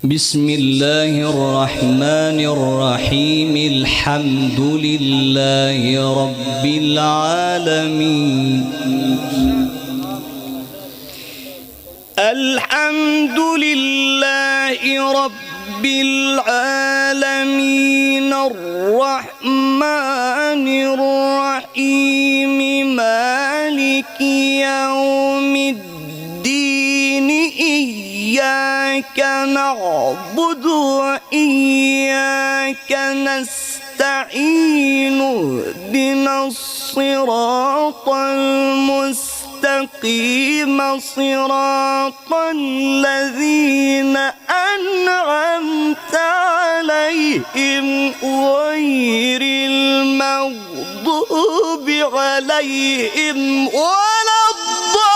بسم الله الرحمن الرحيم. الحمد لله رب العالمين. الحمد لله رب العالمين الرحمن الرحيم مالك يوم الدين. إياك نعبد وإياك نستعين. اهدنا الصراط المستقيم صراط الذين أنعمت عليهم غير المغضوب عليهم ولا الضالين.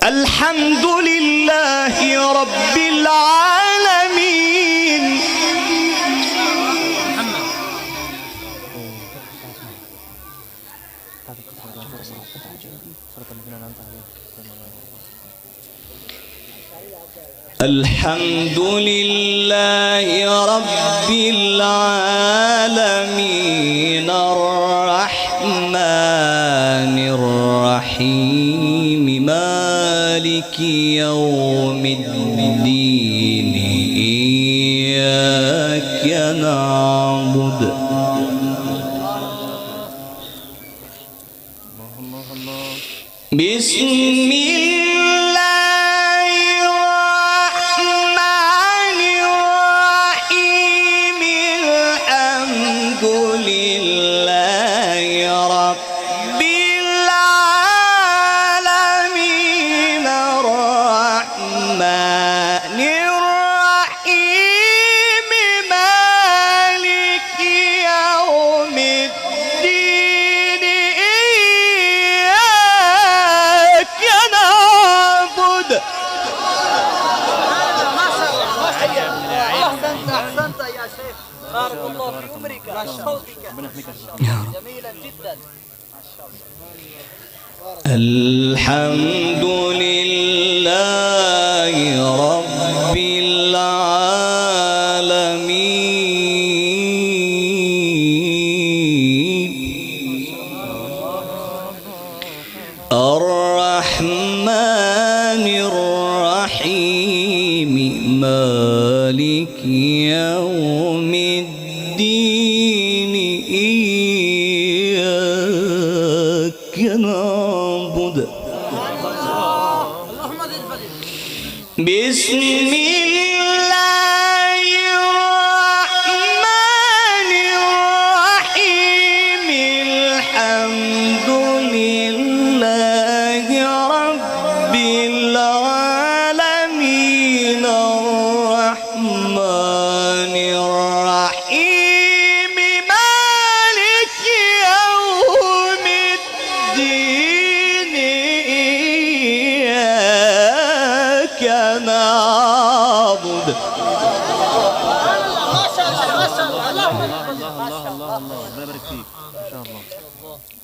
الحمد لله رب العالمين. الحمد لله رب العالمين الرحمن الرحيم مالك يوم الدين. إياك نعبد بسم بارك الله في عمرك وصوتك جميلا جدا. الحمد لله رب العالمين الرحمن الرحيم مالك يوم الدين. إياك نعبد بسم الله الرحمن الرحيم. الحمد لله رب العالمين الرحمن الرحيم مالك يوم الدين. إياك نعبد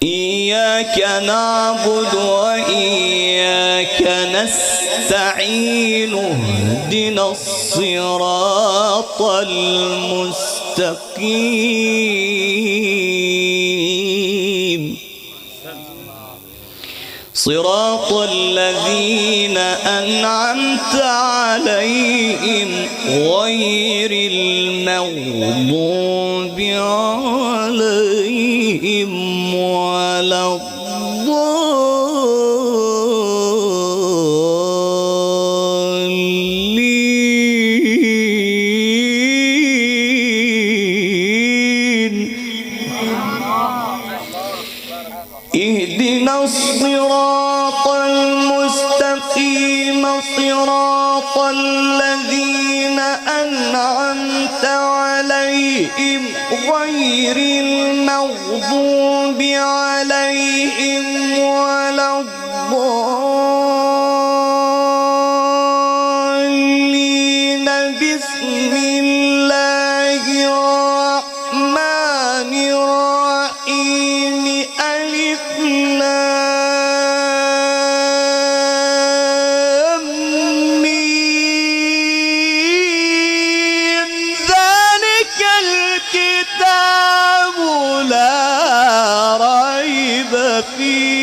إياك نعبد وإياك نستعين. اهدنا الصراط المستقيم صراط الذين أنعمت عليهم غير المغضوب عليهم ولا الضالين. اهدنا الصراط المستقيم صراط الذين أنعمت عليهم غير المغضوب عليهم ولا الضالين. إبراهيم ألف لام ميم ذلك الكتاب لا ريب فيه